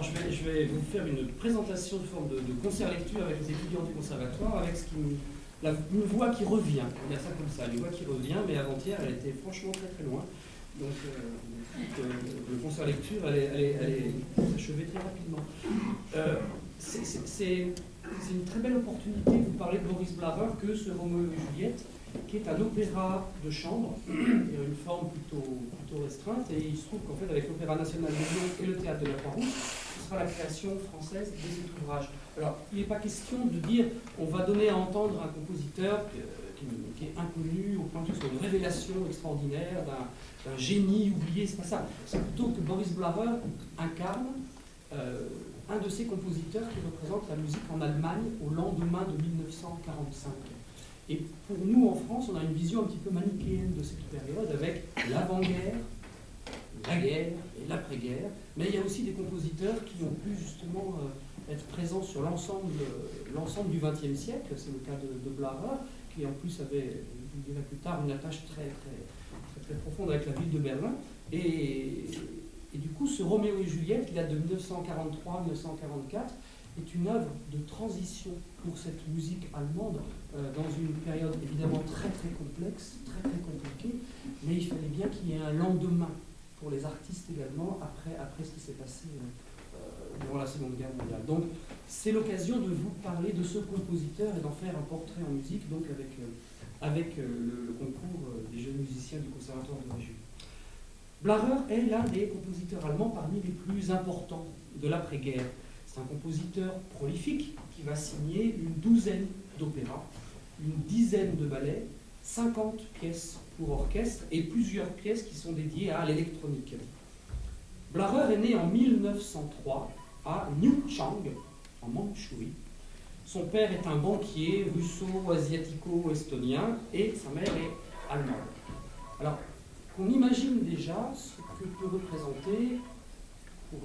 Alors je vais vous faire une présentation de forme de concert-lecture avec les étudiants du conservatoire, avec une voix qui revient, on va dire ça comme ça, une voix qui revient, mais avant-hier elle était franchement très très loin. Donc le concert-lecture, elle est achevée très rapidement. C'est une très belle opportunité de vous parler de Boris Blarer que ce Roméo et Juliette, qui est un opéra de chambre, une forme plutôt restreinte, et il se trouve qu'en fait avec l'Opéra National de Lyon et le Théâtre de la Croix-Rouge, ce sera la création française de cet ouvrage. Alors, il n'est pas question de dire on va donner à entendre un compositeur qui est inconnu, au point que ce soit une révélation extraordinaire d'un génie oublié, c'est pas ça. C'est plutôt que Boris Blarer incarne un de ces compositeurs qui représente la musique en Allemagne au lendemain de 1945. Et pour nous, en France, on a une vision un petit peu manichéenne de cette période, avec l'avant-guerre, la guerre et l'après-guerre. Mais il y a aussi des compositeurs qui ont pu justement être présents sur l'ensemble du XXe siècle. C'est le cas de Blarer, qui en plus avait, je vous dirai plus tard, une attache très profonde avec la ville de Berlin. Et du coup, ce Roméo et Juliette, qui date de 1943-1944, est une œuvre de transition pour cette musique allemande dans une période évidemment très complexe, très compliquée, mais il fallait bien qu'il y ait un lendemain pour les artistes également après ce qui s'est passé durant la Seconde Guerre mondiale. Donc c'est l'occasion de vous parler de ce compositeur et d'en faire un portrait en musique, donc avec le concours des jeunes musiciens du Conservatoire de Région. Blarer est l'un des compositeurs allemands parmi les plus importants de l'après-guerre. C'est un compositeur prolifique qui va signer une douzaine d'opéras, une dizaine de ballets, 50 pièces pour orchestre et plusieurs pièces qui sont dédiées à l'électronique. Blarer est né en 1903 à Newchang, en Mandchourie. Son père est un banquier russo-asiatico-estonien et sa mère est allemande. Alors, qu'on imagine déjà ce que peut représenter pour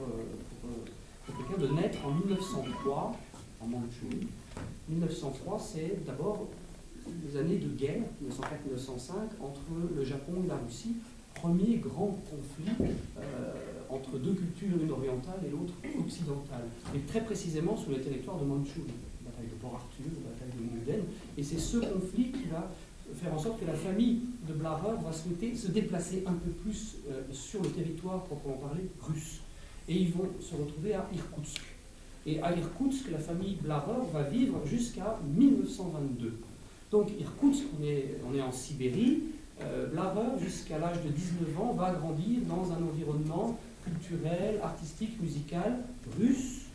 quelqu'un de naître en 1903 en Mandchourie. 1903, c'est d'abord les années de guerre, 1904-1905, entre le Japon et la Russie, premier grand conflit entre deux cultures, une orientale et l'autre occidentale, et très précisément sur le territoire de Mandchourie, la bataille de Port-Arthur, la bataille de Mukden, et c'est ce conflit qui va faire en sorte que la famille de Blarer va souhaiter se déplacer un peu plus sur le territoire proprement parlé russe. Et ils vont se retrouver à Irkoutsk. Et à Irkoutsk, la famille Blarer va vivre jusqu'à 1922. Donc Irkoutsk, on est en Sibérie. Blarer, jusqu'à l'âge de 19 ans, va grandir dans un environnement culturel, artistique, musical, russe,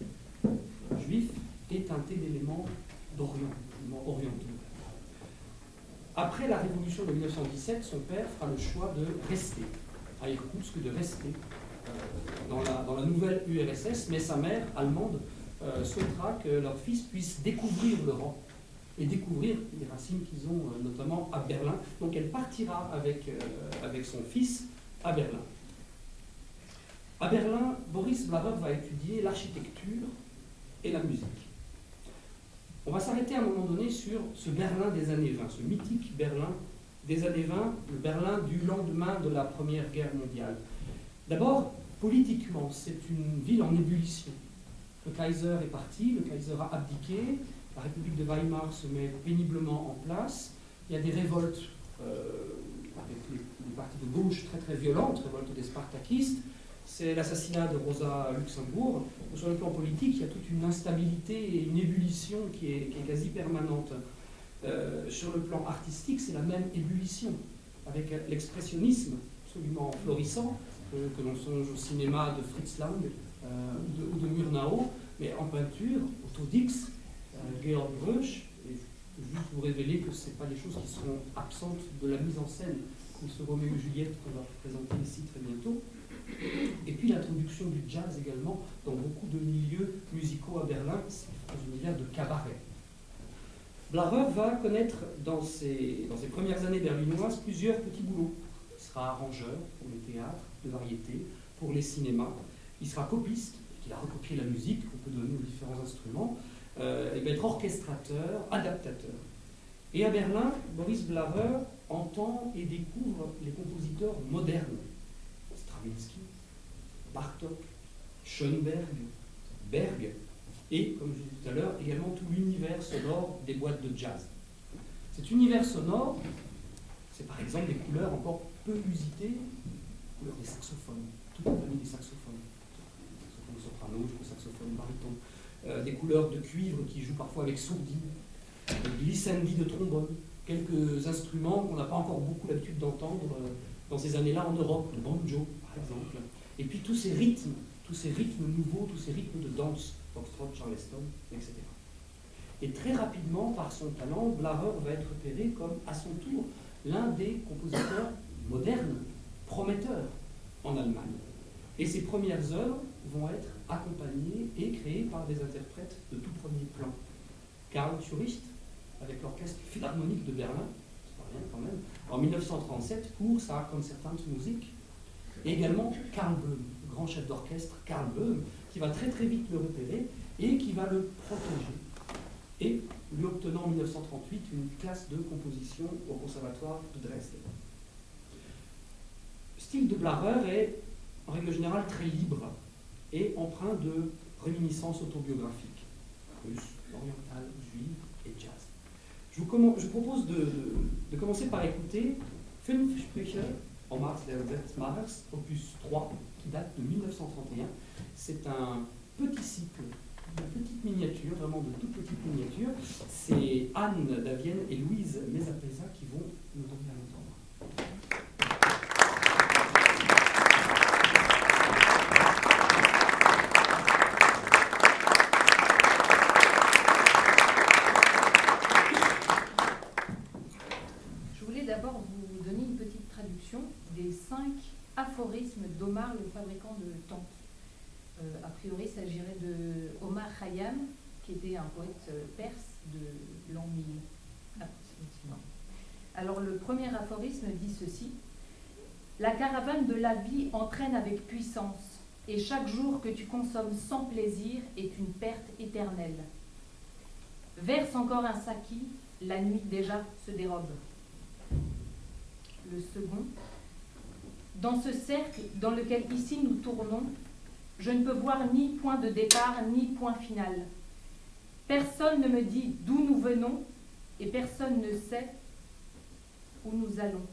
juif, et teinté d'éléments orientaux. Après la révolution de 1917, son père fera le choix de rester à Irkoutsk, de rester dans la nouvelle URSS, mais sa mère, allemande, souhaitera que leur fils puisse découvrir l'Europe et découvrir les racines qu'ils ont notamment à Berlin. Donc elle partira avec son fils à Berlin. À Berlin, Boris Blarer va étudier l'architecture et la musique. On va s'arrêter à un moment donné sur ce Berlin des années 20, ce mythique Berlin des années 20, le Berlin du lendemain de la Première Guerre mondiale. D'abord, politiquement, c'est une ville en ébullition. Le Kaiser est parti, le Kaiser a abdiqué, la République de Weimar se met péniblement en place, il y a des révoltes avec les partis de gauche très violentes, révolte des spartakistes, c'est l'assassinat de Rosa Luxembourg. Sur le plan politique, il y a toute une instabilité et une ébullition qui est quasi permanente. Sur le plan artistique, c'est la même ébullition, avec l'expressionnisme absolument florissant, que l'on songe au cinéma de Fritz Lang ou de Murnau, mais en peinture, Otto Dix, Georg Greusch, et je peux juste vous révéler que ce n'est pas des choses qui seront absentes de la mise en scène de ce Roméo et Juliette qu'on va présenter ici très bientôt. Et puis l'introduction du jazz également dans beaucoup de milieux musicaux à Berlin, c'est un univers de cabaret. Blarer va connaître dans ses premières années berlinoises plusieurs petits boulots. Il sera arrangeur pour les théâtres de variété, pour les cinémas. Il sera copiste, il a recopié la musique qu'on peut donner aux différents instruments. Il va être orchestrateur, adaptateur. Et à Berlin, Boris Blarer entend et découvre les compositeurs modernes. Stravinsky, Bartók, Schönberg, Berg, et, comme je disais tout à l'heure, également tout l'univers sonore des boîtes de jazz. Cet univers sonore, c'est par exemple des couleurs encore peu usitées, les couleurs des saxophones, toute la famille des saxophones, saxophone soprano, saxophone baryton, des couleurs de cuivre qui jouent parfois avec sourdine, des glissandi de trombone, quelques instruments qu'on n'a pas encore beaucoup l'habitude d'entendre dans ces années-là en Europe, le banjo par exemple, et puis tous ces rythmes nouveaux, tous ces rythmes de danse, foxtrot, charleston, etc. Et très rapidement, par son talent, Blarer va être repéré comme, à son tour, l'un des compositeurs modernes, prometteurs en Allemagne. Et ses premières œuvres vont être accompagnées et créées par des interprètes de tout premier plan. Karl Turicht, avec l'Orchestre Philharmonique de Berlin, c'est pas rien quand même, en 1937 pour sa Concertantmusik, et également Karl Böhm, le grand chef d'orchestre Karl Böhm, qui va très très vite le repérer et qui va le protéger, et lui obtenant en 1938 une classe de composition au Conservatoire de Dresde. Le style de Blarer est en règle générale très libre et empreint de réminiscences autobiographiques, russes, orientales, juives et jazz. Je vous propose de commencer par écouter Fünf Sprüche en Mars der Weltmachers, opus 3, qui date de 1931. C'est un petit cycle, de petites miniatures, vraiment de toutes petites miniatures. C'est Anne Davienne et Louise Mesapesa qui vont nous donner à l'entendre. D'abord vous donner une petite traduction des 5 aphorismes d'Omar le fabricant de tentes. A priori, il s'agirait de Omar Khayyam, qui était un poète perse de l'an 1000 approximativement. Alors le premier aphorisme dit ceci: la caravane de la vie entraîne avec puissance, et chaque jour que tu consommes sans plaisir est une perte éternelle. Verse encore un saki, la nuit déjà se dérobe. Le second: dans ce cercle dans lequel ici nous tournons, je ne peux voir ni point de départ ni point final. Personne ne me dit d'où nous venons et personne ne sait où nous allons.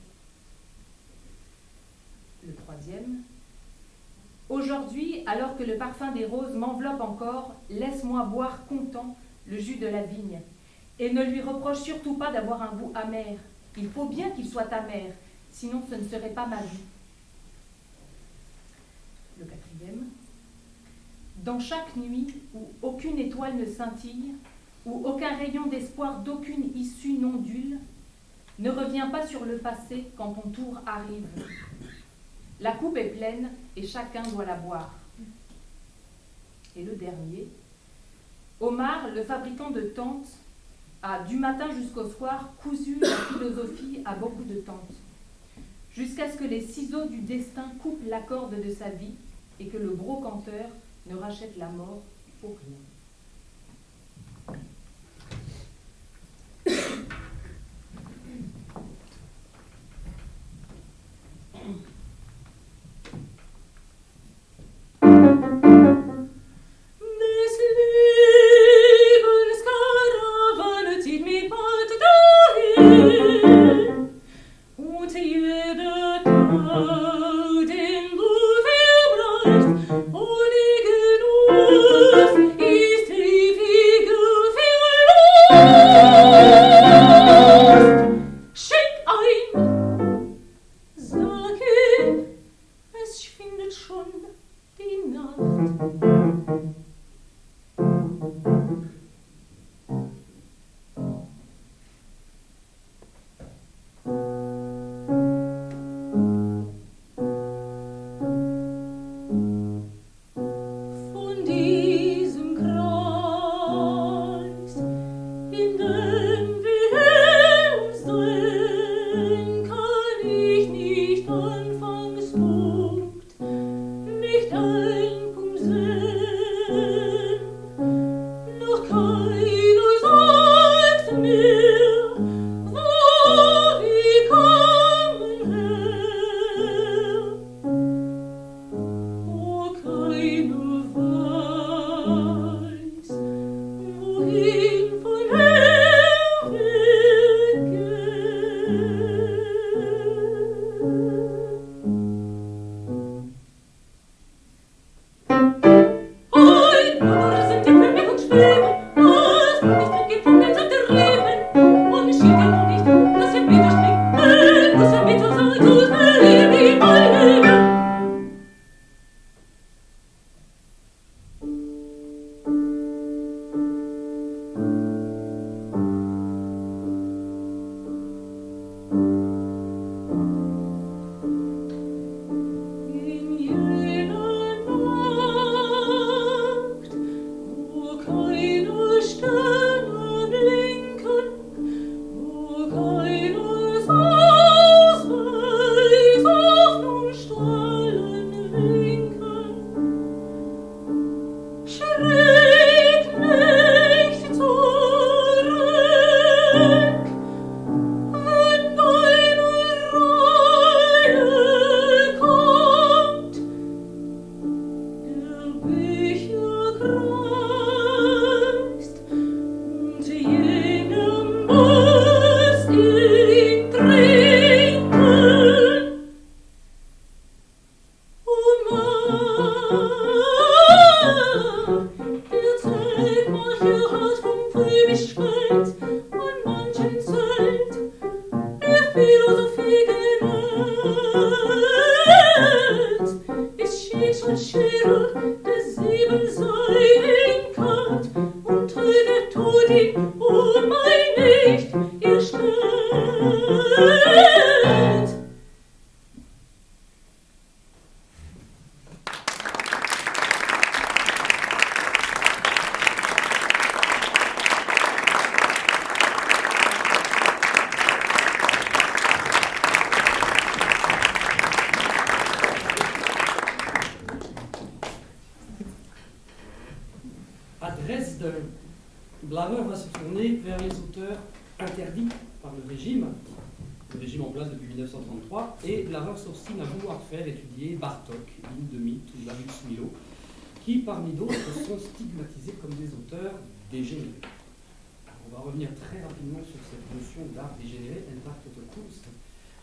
Le troisième: aujourd'hui, alors que le parfum des roses m'enveloppe encore, laisse-moi boire content le jus de la vigne et ne lui reproche surtout pas d'avoir un goût amer. Il faut bien qu'il soit amer, sinon ce ne serait pas ma vie. Le quatrième: dans chaque nuit où aucune étoile ne scintille, où aucun rayon d'espoir d'aucune issue n'ondule, ne reviens pas sur le passé quand ton tour arrive. La coupe est pleine et chacun doit la boire. Et le dernier: Omar, le fabricant de tentes, a du matin jusqu'au soir cousu la philosophie à beaucoup de tentes, jusqu'à ce que les ciseaux du destin coupent la corde de sa vie et que le brocanteur ne rachète la mort pour rien. Ohne Genuss Philosophie gerät, es steht schon Schädel der 7 Säulen Kant, und der Tod ihn mein nicht erstellt. À Dresde, Blarer va se tourner vers les auteurs interdits par le régime en place depuis 1933, et Blarer s'obstine à vouloir faire étudier Bartók, Hindemith ou Darius Milhaud, qui parmi d'autres sont stigmatisés comme des auteurs dégénérés. On va revenir très rapidement sur cette notion d'art dégénéré, Entartete Kunst,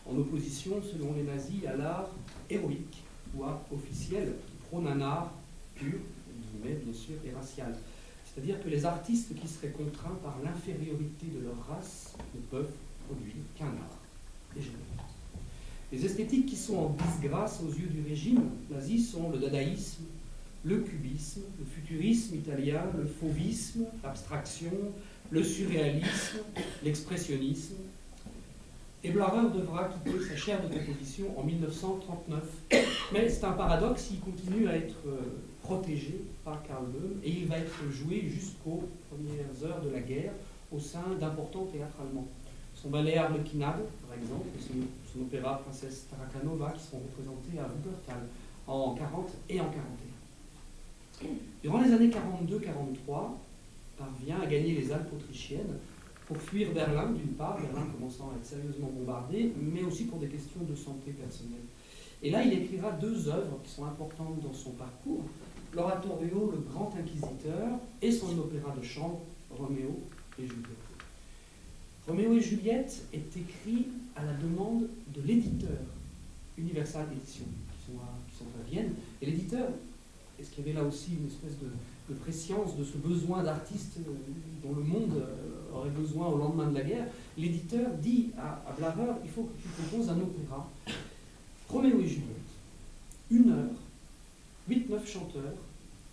en opposition, selon les nazis, à l'art héroïque ou art officiel, qui prône un art pur, guillemets, bien sûr, et racial. C'est-à-dire que les artistes qui seraient contraints par l'infériorité de leur race ne peuvent produire qu'un art dégénéré. Les esthétiques qui sont en disgrâce aux yeux du régime nazi sont le dadaïsme, le cubisme, le futurisme italien, le fauvisme, l'abstraction, le surréalisme, l'expressionnisme. Et Blarer devra quitter sa chaire de composition en 1939. Mais c'est un paradoxe, il continue à être protégé par Karl Böhm et il va être joué jusqu'aux premières heures de la guerre au sein d'importants théâtres allemands. Son ballet Arlekinade, par exemple, et son opéra Princesse Tarakanova qui seront représentés à Wuppertal en 40 et en 41. Durant les années 42-43, parvient à gagner les Alpes autrichiennes pour fuir Berlin, d'une part, Berlin commençant à être sérieusement bombardé, mais aussi pour des questions de santé personnelle. Et là, il écrira 2 œuvres qui sont importantes dans son parcours, l'oratorio Le Grand Inquisiteur et son opéra de chambre Roméo et Juliette. Roméo et Juliette est écrit à la demande de l'éditeur Universal Edition, qui sont à Vienne. Et l'éditeur, est-ce qu'il y avait là aussi une espèce de préscience de ce besoin d'artistes dont le monde aurait besoin au lendemain de la guerre, l'éditeur dit à Blarer, il faut que tu composes un opéra, Roméo et Juliette, 1 heure, 8-9 chanteurs,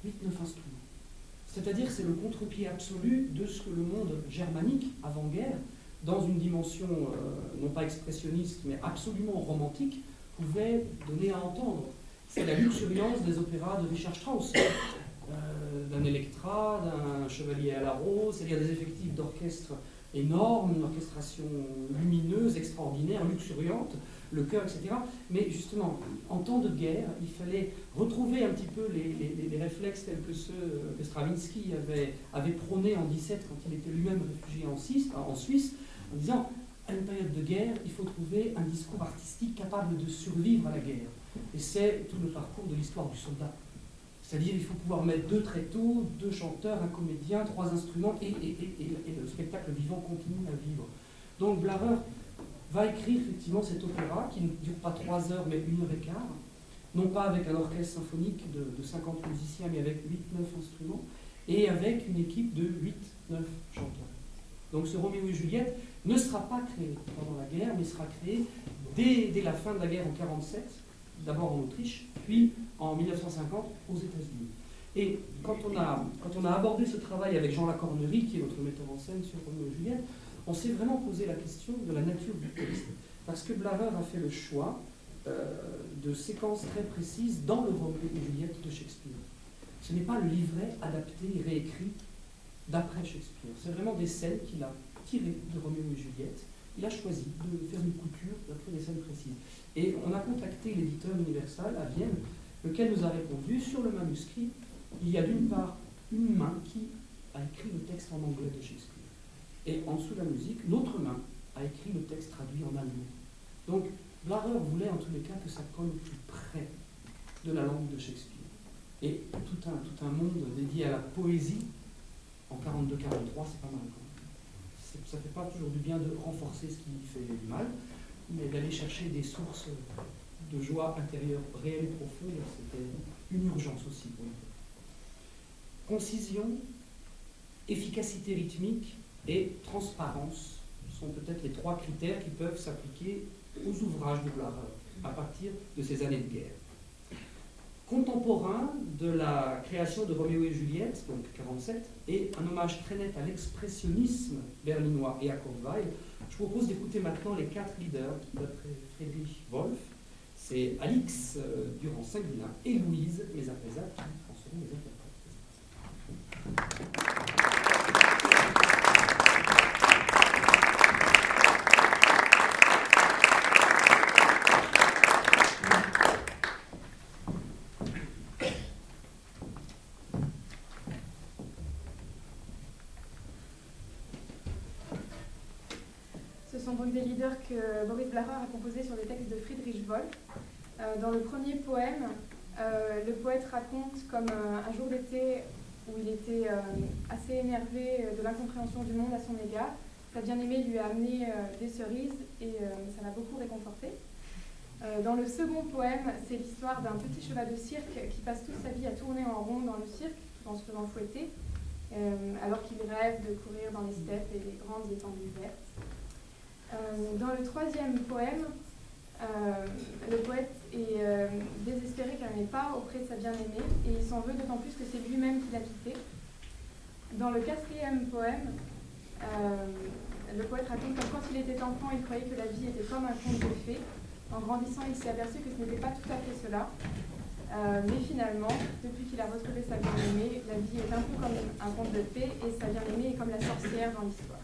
8-9 instruments. C'est-à-dire c'est le contre-pied absolu de ce que le monde germanique, avant-guerre, dans une dimension non pas expressionniste, mais absolument romantique, pouvait donner à entendre. C'est la luxuriance des opéras de Richard Strauss, d'un Electra, d'un Chevalier à la Rose, c'est-à-dire des effectifs d'orchestre énormes, une orchestration lumineuse, extraordinaire, luxuriante, le chœur, etc. Mais justement, en temps de guerre, il fallait retrouver un petit peu les réflexes tels que ceux que Stravinsky avait prônés en 17 quand il était lui-même réfugié en Suisse, en disant, à une période de guerre, il faut trouver un discours artistique capable de survivre à la guerre. Et c'est tout le parcours de l'histoire du soldat. C'est-à-dire il faut pouvoir mettre 2 tréteaux, 2 chanteurs, un comédien, 3 instruments, et le spectacle vivant continue à vivre. Donc Blarer va écrire effectivement cet opéra, qui ne dure pas 3 heures, mais 1 heure et quart, non pas avec un orchestre symphonique de 50 musiciens, mais avec 8-9 instruments, et avec une équipe de 8-9 chanteurs. Donc ce Roméo et Juliette ne sera pas créé pendant la guerre, mais sera créé dès la fin de la guerre en 1947, d'abord en Autriche, puis en 1950 aux États-Unis. Et quand on a abordé ce travail avec Jean Lacornerie, qui est notre metteur en scène sur Roméo et Juliette, on s'est vraiment posé la question de la nature du texte. Parce que Blarer a fait le choix de séquences très précises dans le Roméo et Juliette de Shakespeare. Ce n'est pas le livret adapté et réécrit d'après Shakespeare. C'est vraiment des scènes qu'il a tirées de Roméo et Juliette. Il a choisi de faire une couture d'après des scènes précises. Et on a contacté l'éditeur Universal à Vienne, lequel nous a répondu, sur le manuscrit, il y a d'une part une main qui a écrit le texte en anglais de Shakespeare. Et en dessous de la musique, l'autre main a écrit le texte traduit en allemand. Donc, Blarer voulait en tous les cas que ça colle au plus près de la langue de Shakespeare. Et tout un monde dédié à la poésie, en 42-43, c'est pas mal quand même. Ça ne fait pas toujours du bien de renforcer ce qui fait du mal, mais d'aller chercher des sources de joie intérieure réelle et profonde, c'était une urgence aussi pour nous. Concision, efficacité rythmique et transparence sont peut-être les 3 critères qui peuvent s'appliquer aux ouvrages de Blarer à partir de ces années de guerre. Contemporain de la création de Roméo et Juliette, donc 47, et un hommage très net à l'expressionnisme berlinois et à Kurt Weill, je vous propose d'écouter maintenant les 4 leaders d'après Friedrich Wolf. C'est Alix Durand-Singuin et Louise Mézaprésa qui en seront les interprètes. Ce sont donc des leaders que Boris Blarer a composés sur des textes de Friedrich Wolf. Dans le premier poème, le poète raconte comme un jour d'été où il était assez énervé de l'incompréhension du monde à son égard. Sa bien-aimée lui a amené des cerises et ça l'a beaucoup réconforté. Dans le second poème, c'est l'histoire d'un petit cheval de cirque qui passe toute sa vie à tourner en rond dans le cirque tout en se faisant fouetter, alors qu'il rêve de courir dans les steppes et les grandes étendues vertes. Dans le troisième poème, le poète est désespéré qu'elle n'est pas auprès de sa bien-aimée et il s'en veut d'autant plus que c'est lui-même qui l'a quittée. Dans le quatrième poème, le poète raconte que quand il était enfant, il croyait que la vie était comme un conte de fées. En grandissant, il s'est aperçu que ce n'était pas tout à fait cela. Mais finalement, depuis qu'il a retrouvé sa bien-aimée, la vie est un peu comme un conte de fées et sa bien-aimée est comme la sorcière dans l'histoire.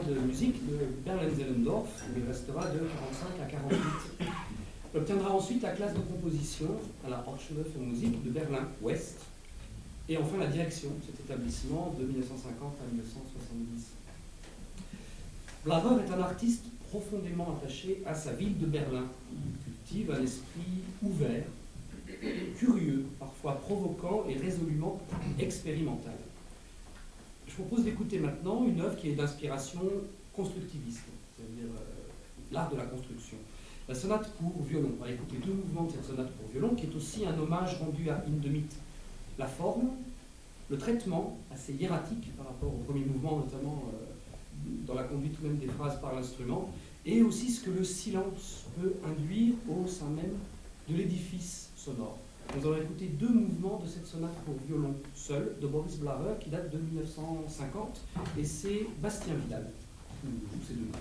de musique de Berlin-Zellendorf, où il restera de 45 à 48. Il obtiendra ensuite la classe de composition à la Hochschule für Musik de Berlin-Ouest, et enfin la direction de cet établissement de 1950 à 1970. Blaber est un artiste profondément attaché à sa ville de Berlin. Il cultive un esprit ouvert, curieux, parfois provoquant et résolument expérimental. Je Je propose d'écouter maintenant une œuvre qui est d'inspiration constructiviste, c'est-à-dire l'art de la construction. La sonate pour violon. On va écouter deux mouvements de cette sonate pour violon, qui est aussi un hommage rendu à Hindemith. La forme, le traitement assez hiératique par rapport au premier mouvement, notamment dans la conduite même des phrases par l'instrument, et aussi ce que le silence peut induire au sein même de l'édifice sonore. Nous allons écouter deux mouvements de cette sonate pour violon seul de Boris Blarer qui date de 1950, et c'est Bastien Vidal qui nous joue ces deux mouvements.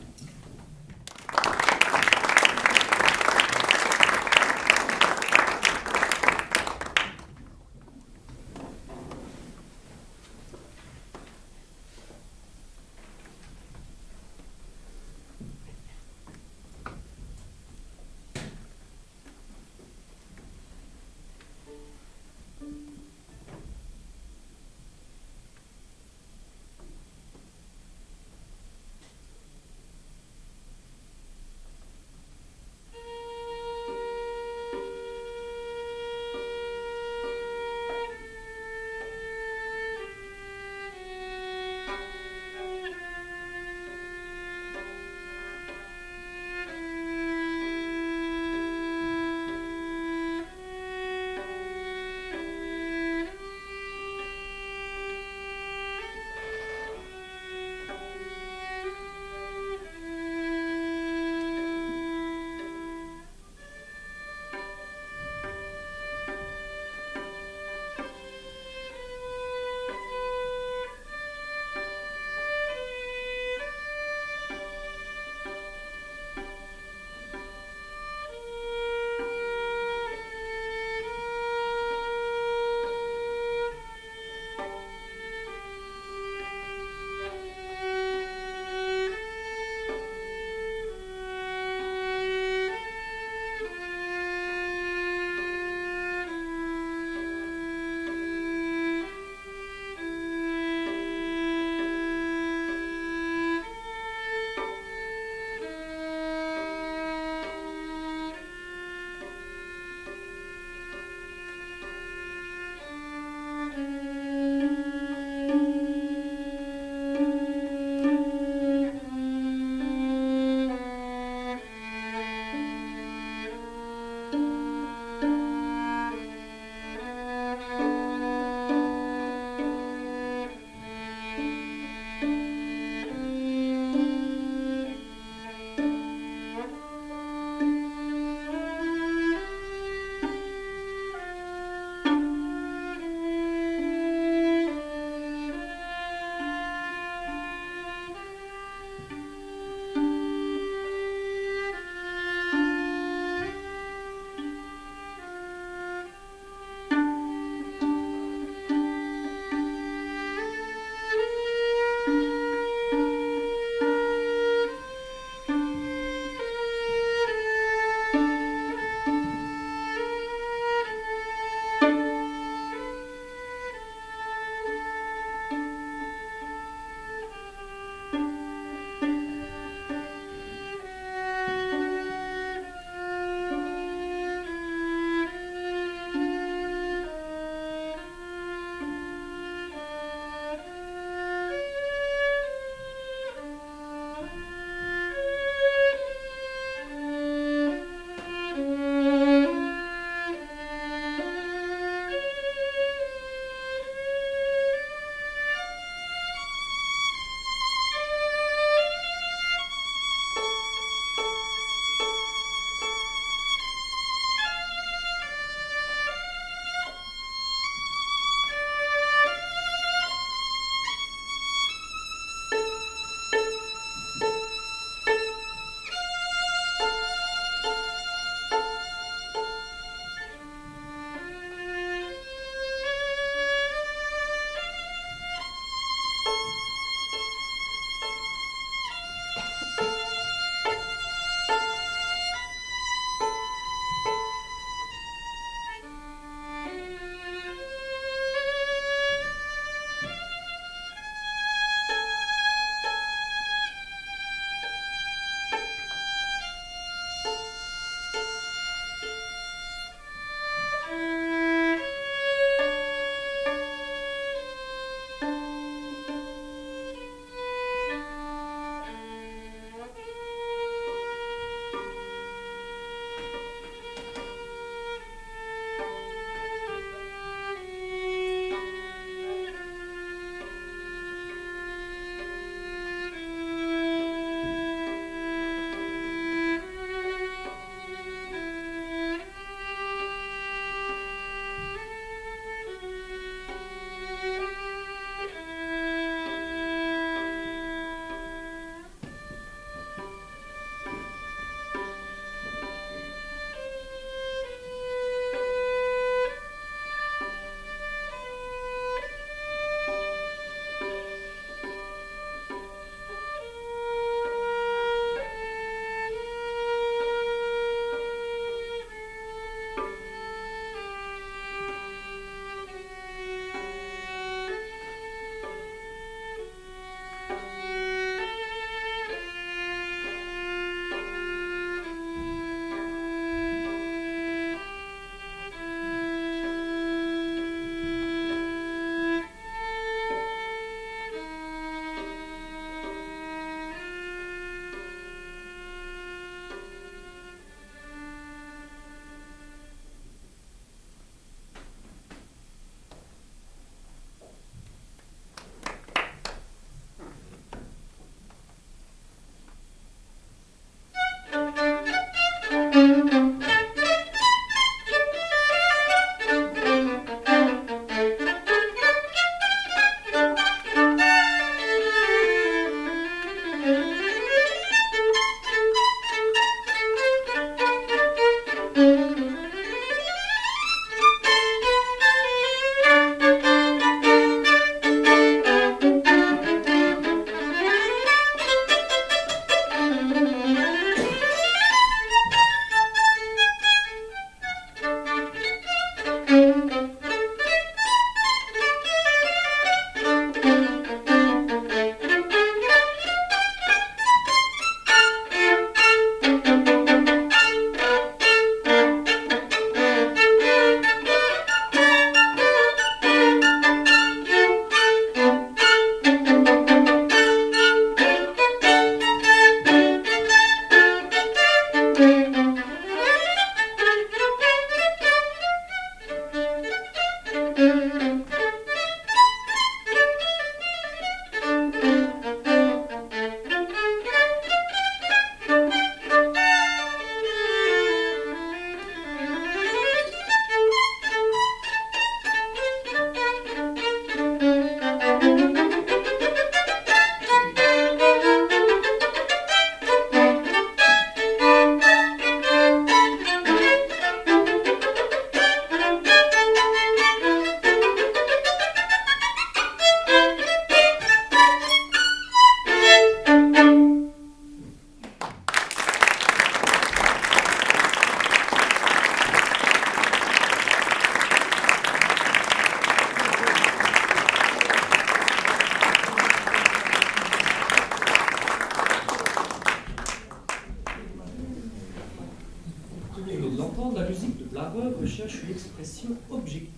courant de la musique de Blahrer recherche une expression objective,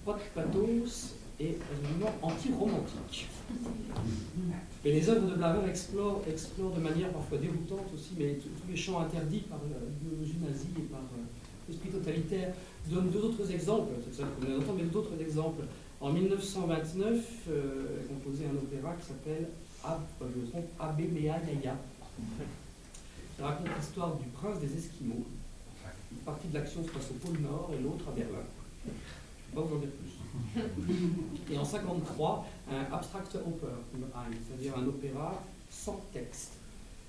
pas de pathos et résolument anti-romantique. Et les œuvres de Blahrer explorent de manière parfois déroutante aussi, mais tous les champs interdits par l'idéologie nazie et par l'esprit totalitaire. Je donne deux autres exemples, c'est ça que vous venez d'entendre, mais d'autres exemples. En 1929, il a composé un opéra qui s'appelle Abe Mea Yaya. Ça raconte l'histoire du prince des Esquimaux. Une partie de l'action se passe au pôle Nord et l'autre à Berlin. Je ne vais pas vous en dire plus. Et en 1953, un Abstract Oper, c'est-à-dire un opéra sans texte.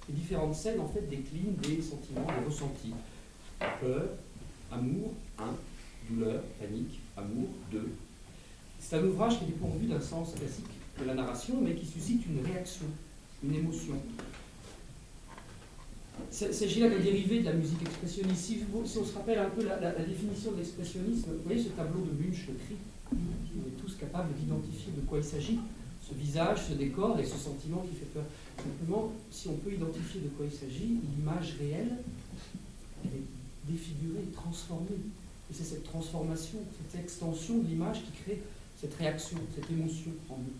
Les différentes scènes en fait déclinent des sentiments, des ressentis. Peur, amour, 1, douleur, panique, amour, 2. C'est un ouvrage qui est dépourvu d'un sens classique de la narration, mais qui suscite une réaction, une émotion. Il s'agit là d'un dérivé de la musique expressionniste. Si on se rappelle un peu la définition de l'expressionnisme, vous voyez ce tableau de Munch, le cri, on est tous capables d'identifier de quoi il s'agit, ce visage, ce décor et ce sentiment qui fait peur. Simplement, si on peut identifier de quoi il s'agit, l'image réelle, elle est défigurée, transformée. Et c'est cette transformation, cette extension de l'image qui crée cette réaction, cette émotion en nous.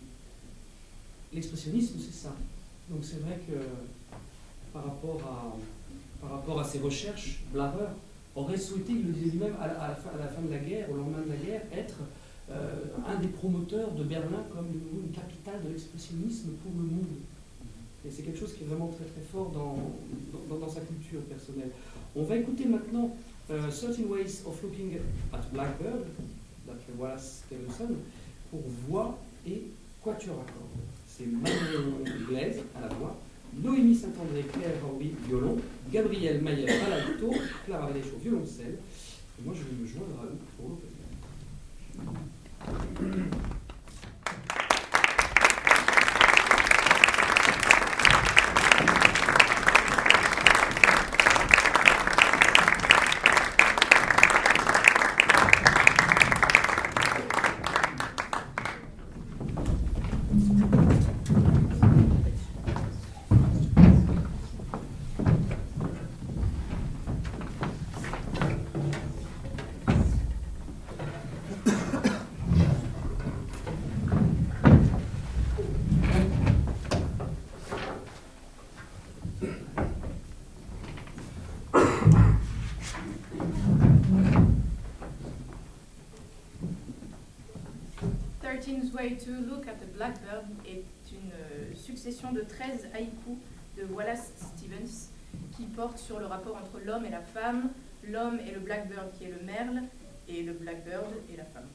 L'expressionnisme, c'est ça. Donc c'est vrai que par rapport à ses recherches, Blahrer aurait souhaité, il le disait lui-même, à la fin de la guerre, au lendemain de la guerre, être un des promoteurs de Berlin comme une capitale de l'expressionnisme pour le monde. Et c'est quelque chose qui est vraiment très très fort dans sa culture personnelle. On va écouter maintenant Certain Ways of Looking at Blackbird, d'après Wallace Stevenson, pour voix et quatuor à cordes. C'est Manon Glaise à la voix, Noémie Saint-André, Claire Horby, violon, Gabriel Mayer à l'alto, Clara Valécho, violoncelle. Et moi, je vais me joindre à eux pour l'occasion. Thirteenth Way to Look at the Blackbird est une succession de 13 haïkus de Wallace Stevens qui portent sur le rapport entre l'homme et la femme, l'homme et le blackbird qui est le merle, et le blackbird et la femme.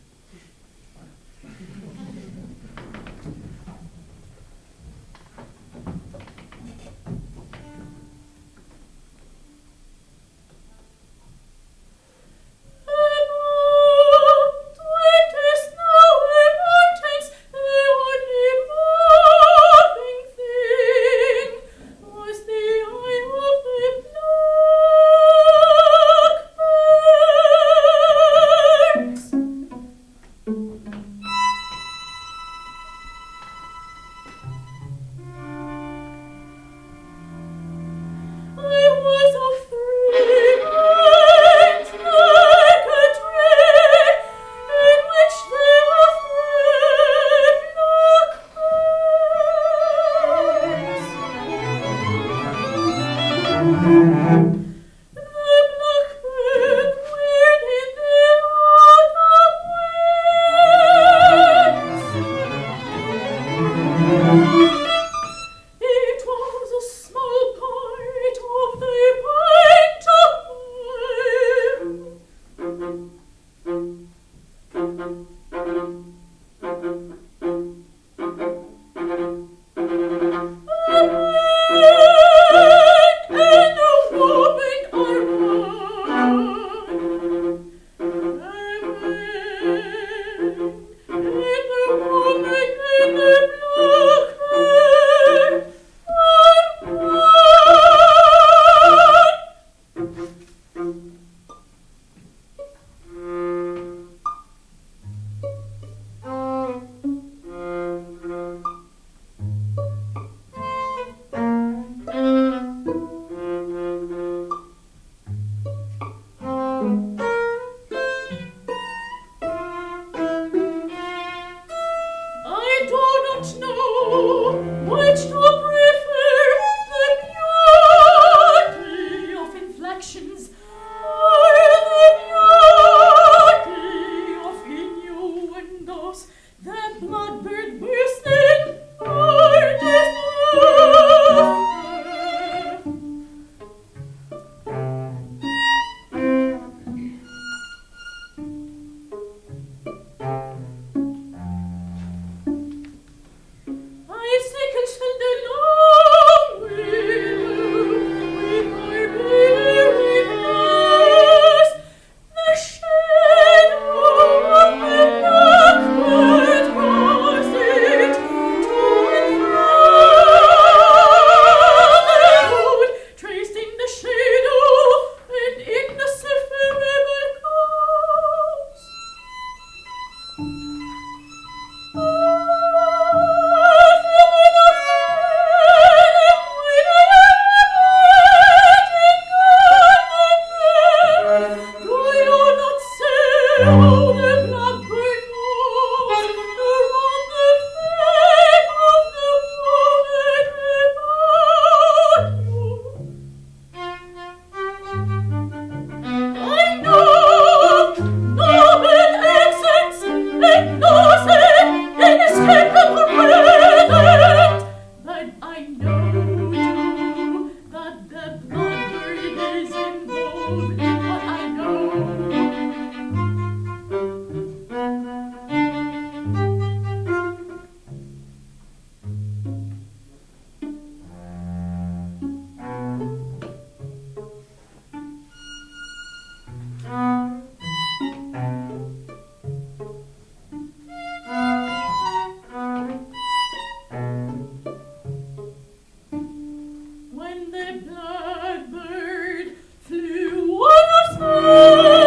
blackbird flew on a side.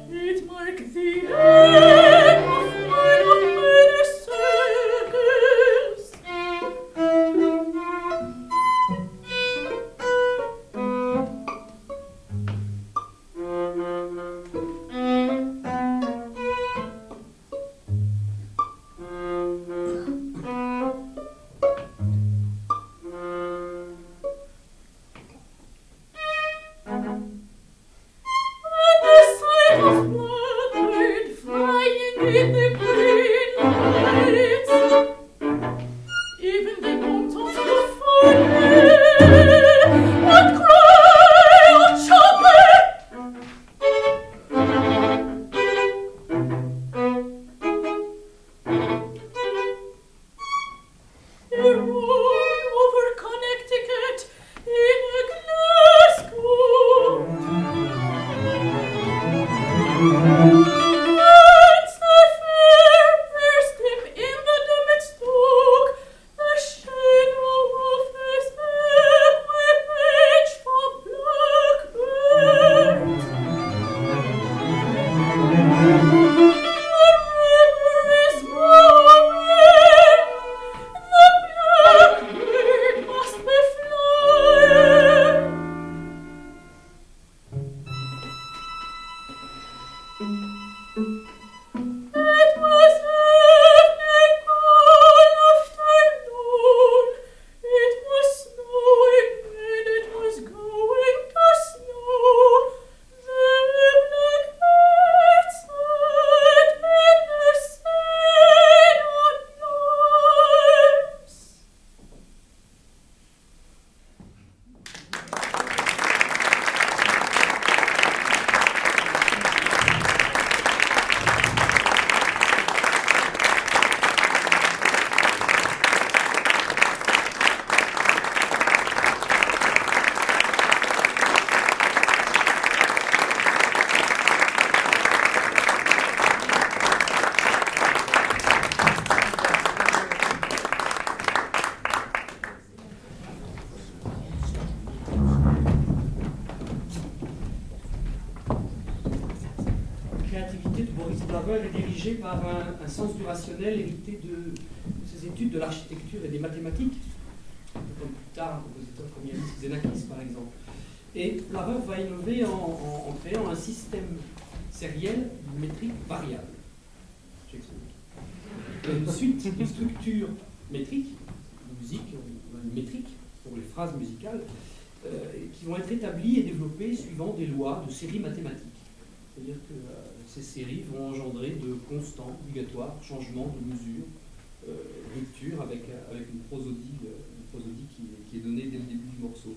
It marked the end of one of many circles. Par un sens du rationnel hérité de ses études de l'architecture et des mathématiques, comme plus tard un compositeur comme Yanis Xenakis par exemple. Et Blarer va innover en créant un système sériel métrique variable. J'explique. Une suite de structures métriques, musique, métriques pour les phrases musicales, qui vont être établies et développées suivant des lois de série mathématiques. C'est-à-dire que ces séries vont engendrer de constants obligatoires, changements de mesure, rupture avec une prosodie qui est donnée dès le début du morceau.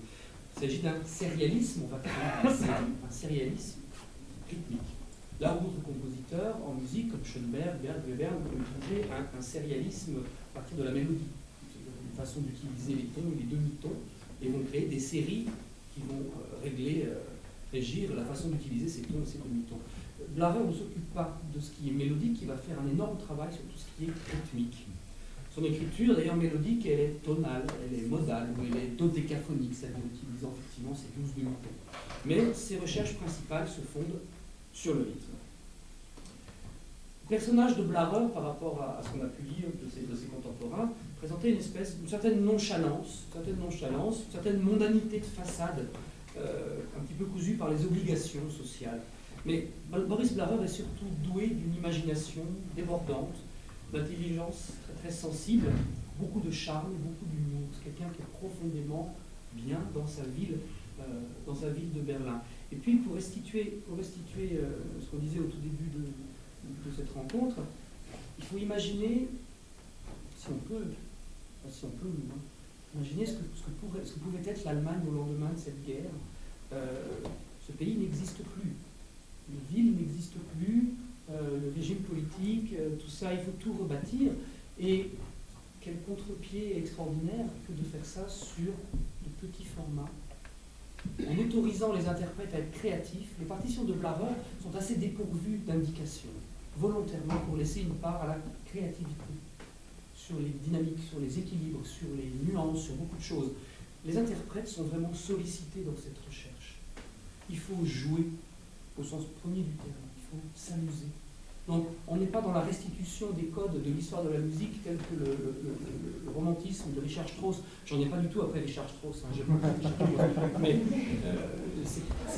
Il s'agit d'un sérialisme, on va créer un sérialisme rythmique. Là où d'autres compositeurs en musique, comme Schoenberg, Berg, Webern, vont utiliser un sérialisme à partir de la mélodie, une façon d'utiliser les tons, les demi-tons, et vont créer des séries qui vont régir la façon d'utiliser ces tons et ces demi-tons. Blarer ne s'occupe pas de ce qui est mélodique, il va faire un énorme travail sur tout ce qui est rythmique. Son écriture, d'ailleurs mélodique, elle est tonale, elle est modale, ou elle est dodécaphonique, c'est-à-dire utilisant effectivement ces 12 demi-tons. Mais ses recherches principales se fondent sur le rythme. Le personnage de Blarer, par rapport à ce qu'on a pu lire de ses contemporains, présentait une certaine nonchalance, une certaine mondanité de façade, un petit peu cousue par les obligations sociales. Mais Boris Blarer est surtout doué d'une imagination débordante, d'intelligence très, très sensible, beaucoup de charme, beaucoup d'humour. C'est quelqu'un qui est profondément bien dans sa ville de Berlin. Et puis pour restituer ce qu'on disait au tout début de cette rencontre, il faut imaginer, si on peut, imaginer ce que pouvait être l'Allemagne au lendemain de cette guerre. Ce pays n'existe plus. Les villes n'existent plus, le régime politique, tout ça, il faut tout rebâtir. Et quel contre-pied extraordinaire que de faire ça sur de petits formats. En autorisant les interprètes à être créatifs, les partitions de Blarer sont assez dépourvues d'indications, volontairement pour laisser une part à la créativité, sur les dynamiques, sur les équilibres, sur les nuances, sur beaucoup de choses. les interprètes sont vraiment sollicités dans cette recherche. Il faut jouer au sens premier du terme, il faut s'amuser. Donc on n'est pas dans la restitution des codes de l'histoire de la musique tel que le romantisme de Richard Strauss. J'en ai pas du tout après Richard Strauss, hein, j'ai pas Richard Strauss. Mais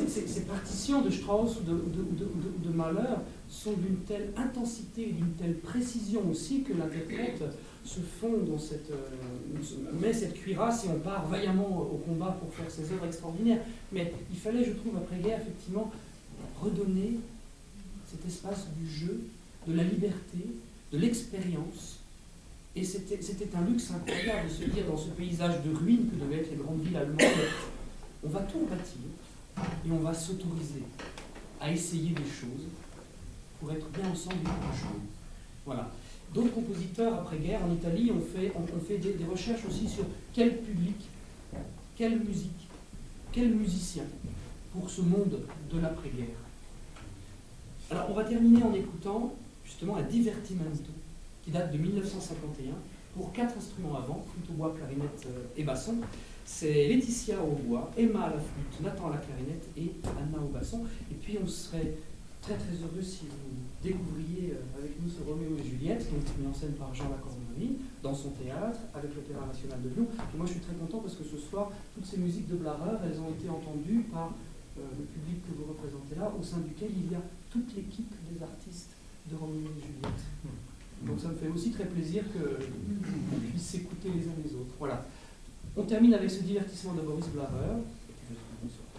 ces partitions de Strauss ou de Mahler sont d'une telle intensité et d'une telle précision aussi que l'interprète se fond dans met cette cuirasse et on part vaillamment au combat pour faire ces œuvres extraordinaires. Mais il fallait, je trouve, après-guerre, effectivement, redonner cet espace du jeu, de la liberté, de l'expérience. Et c'était un luxe incroyable de se dire, dans ce paysage de ruines que devaient être les grandes villes allemandes, on va tout bâtir et on va s'autoriser à essayer des choses pour être bien ensemble et pour jouer. Voilà. D'autres compositeurs après-guerre en Italie ont fait des recherches aussi sur quel public, quelle musique, quel musicien pour ce monde de l'après-guerre. Alors on va terminer en écoutant justement un divertimento qui date de 1951 pour 4 instruments avant, flûte au bois, clarinette et basson. C'est Laetitia au bois, Emma à la flûte, Nathan à la clarinette et Anna au basson. Et puis on serait très très heureux si vous découvriez avec nous ce Roméo et Juliette, donc mis en scène par Jean Lacordaire dans son théâtre avec l'Opéra National de Lyon. Et moi je suis très content parce que ce soir, toutes ces musiques de Blarer, elles ont été entendues par le public que vous représentez là, au sein duquel il y a toute l'équipe des artistes de Roméo et Juliette. Donc ça me fait aussi très plaisir qu'on puisse s'écouter les uns les autres. Voilà. On termine avec ce divertissement de Boris Blarer. Et puis je vous souhaite bonsoir.